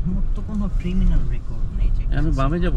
আমার তো কোনো ক্রিমিনাল রেকর্ড নেই যে আমি বামে যাব।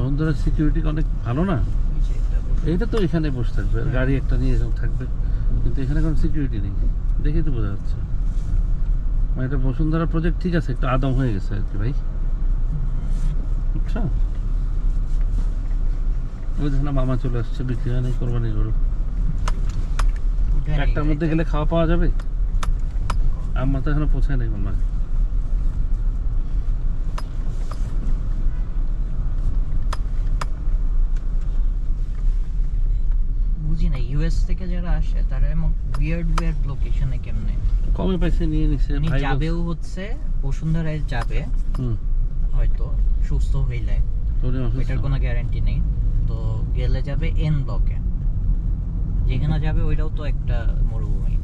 বন্ধুরা সিকিউরিটি অনেক ভালো না? এইটা তো এখানে বসে থাকবে, গাড়ি একটা নিয়ে এরকম থাকবে, কিন্তু এখানে কোনো সিকিউরিটি নেই, দেখেই তো বোঝা যাচ্ছে। মানে এটা বসুন্ধরা প্রজেক্ট ঠিক আছে, একটু আদম হয়ে গেছে আর কি ভাই, বুঝছো? ওই দেখো না মামা চলে আসছে, বিক্রি হয় নাই কোরবানি গরু। একটার মধ্যে গেলে খাওয়া পাওয়া যাবে? আমার তো এখনো পৌঁছায় নাই মামা। বুঝি না ইউএস থেকে যারা আসে তারা এমন উইয়ার্ড লোকেশনে কেমনে কমে পয়সা নিয়ে নিছে ভাই। যাবেও হচ্ছে বসুন্ধরায় যাবে, হুম, হয়তো সুস্থ হইলে, এটার কোনো গ্যারান্টি নেই। তো গেলে যাবে এন ব্লকে, যেখানে যাবে ওইটাও তো একটা মরুভূমি।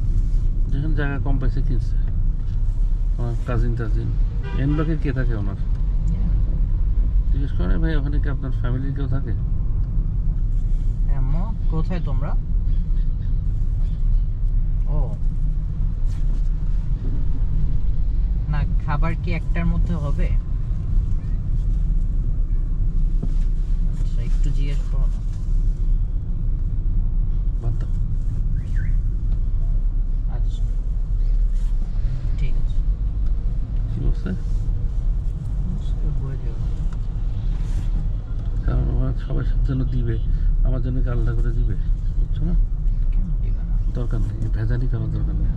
যেখানে জায়গা কম পয়সা কিনছে আমার কাজিন এন ব্লকে কে থাকে ওনার? জিজ্ঞেস করে ভাই ওখানে কি আপনার ফ্যামিলির কেউ থাকে? এমন কোথায় তোমরা? ও না, খাবার কি একটার মধ্যে হবে? আচ্ছা, একটু জিজ্ঞেস করো না। বাদ দাও। আচ্ছা ঠিক আছে, কি বলছে? বলে দিও। কারণ ওরা সবার জন্য দিবে, আমার জন্য কি আলাদা করে দিবে? বুঝছো না? কেন দিবে না? দরকার নেই, ভেজালি করার দরকার নেই,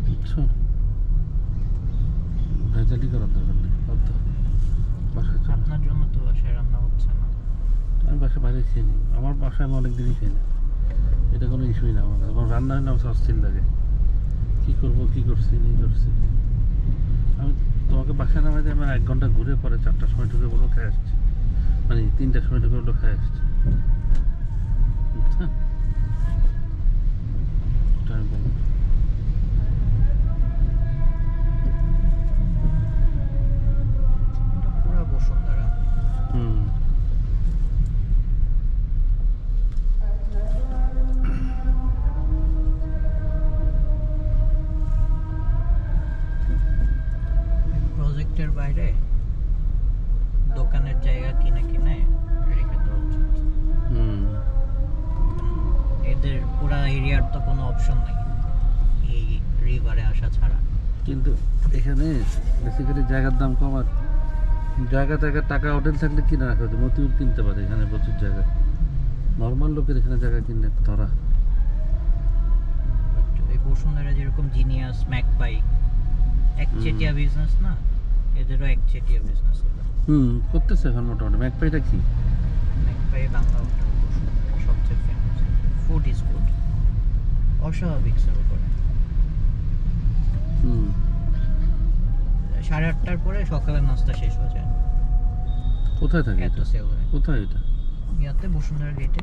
বুঝছো? ভেজালি করার দরকার নেই, বাদ দাও। বাসায় চলো। আপনার জন্য তো বাসায় রান্না হচ্ছে না। আমি বাসায় বাইরে খেয়ে নিই, আমার বাসায় আমি অনেক দিনই খেয়ে নিই, এটা কোনো ইস্যুই না আমার। এবং রান্না হলে আমার অস্থির লাগে, কী করবো, কী করছি নেই করছি। আমি তোমাকে বাসায় নামাই দিয়ে আমার 1 ঘন্টা ঘুরে পরে 4টার সময় ঢুকে বলবো খেয়ে আসছি, মানে 3টার সময় ঢুকে বলবো খেয়ে আসছি, বুঝছো? ওটা আমি বলবো। এটা পুরো বসুন্ধরা। হুম, প্রজেক্টের বাইরে দোকানের জায়গা কিনে কিনে রেখে দেওয়া উচিত। হুম। এদের পুরা এরিয়ার তো কোনো অপশন নেই এই রিভারে আসা ছাড়া। কিন্তু এখানে বেসিক্যালি জায়গার দাম কম, আর জায়গা টাকা হোটেল থাকলে কিনে রাখা হতো, মতিউর কিনতে পারে এখানে প্রচুর জায়গা। নর্মাল লোকের এখানে জায়গা কিনলে ধরা। এই বসুন্ধরা যেরকম জিনিয়াস, ম্যাকপাই একচেটিয়া বিজনেস না, এদেরও একচেটিয়া বিজনেস। করতেছে এখন মোটামুটি। ম্যাকপাইটা কি? ম্যাকপাই বাংলা হোটেল বসুন্ধরা সবচেয়ে ফেমাস। ফুড ইজ গুড, অস্বাভাবিক সেল করে। 8:30টার পরে সকালের নাস্তা শেষ হয়ে যায়। কোথায় থাকে এত এটা? সেল হয় কোথায় এটা? ইয়াতে বসুন্ধরা গেটে।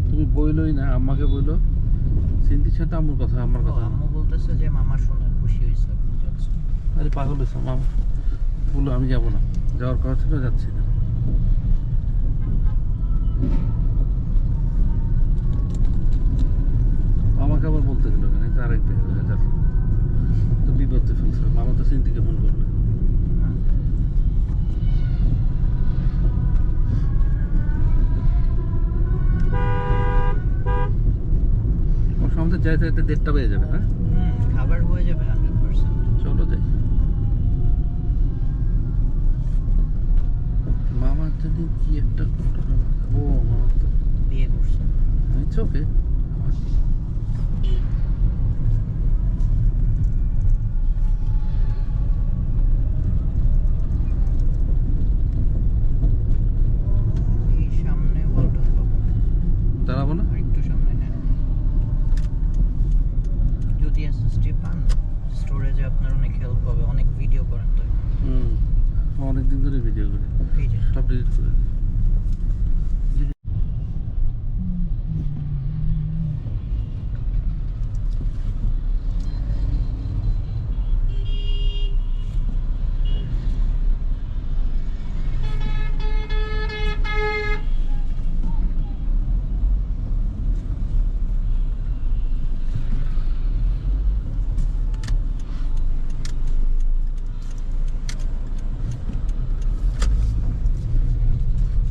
তুমি বইলই না, আম্মাকে বইলো। সিন্ধির সাথে আম্মুর কথা, আমার ও, কথা না। আম্মু বলতেছে যে মামা শুনে খুশি হয়েছে আপনি যাচ্ছেন। আরে পাগল হয়েছে মামা, বললো আমি যাবো না, যাওয়ার কথা ছিল, যাচ্ছি না। আমাকে আবার বলতে করতে গেল কেন এটা আরেক হাজার তো বিপদে ফেলছে মামা তো চিন্তিকে ফোন করবে ওর সন্ধ্যে যাইতে যাইতে 1:30 বেজে যাবে হ্যাঁ খাবার হয়ে যাবে 100%। চলো যাই মামার জন্য কি একটা ঘটনা ও মামা তো বিয়ে করছে। ইটস ওকে এই সামনে ওয়ালটন পাবো, দাঁড়াবো না আর একটু সামনে। হ্যাঁ, যদি এসএসডি পান স্টোরেজে আপনার অনেক হেল্প হবে। অনেক ভিডিও করেন তো, হুম অনেকদিন ধরে ভিডিও করি এই যে সব ডিলিট করে দিই।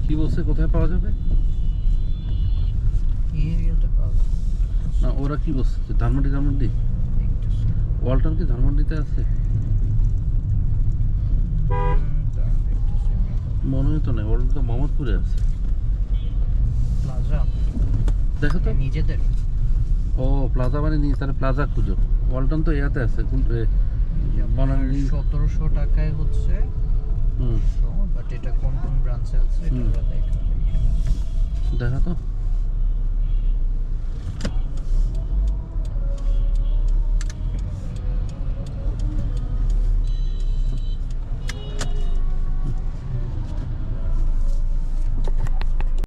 কি বলছে কোথায় পাওয়া যাবে এই এরিয়াতে পাবো। না ওরা কি বলছে যে ধানমন্ডি দেখতেছি। ওয়ালটন কি ধানমন্ডিতে আছে দাঁড়ান, দেখতেছি। মনে হয় তো না ওয়ালটন তো মোহাম্মদপুরে আছে প্লাজা দেখো তো নিজেদের। ও প্লাজা মানে নিয়ে তাহলে প্লাজা খুঁজো ওয়ালটন তো ইয়াতে আছে কোন বনানী 1700 টাকায় হচ্ছে, হুম বাট এটা কোন কোন ব্রাঞ্চে আছে এটা হুম। ওরা দেখাবে এখানে। দেখা তো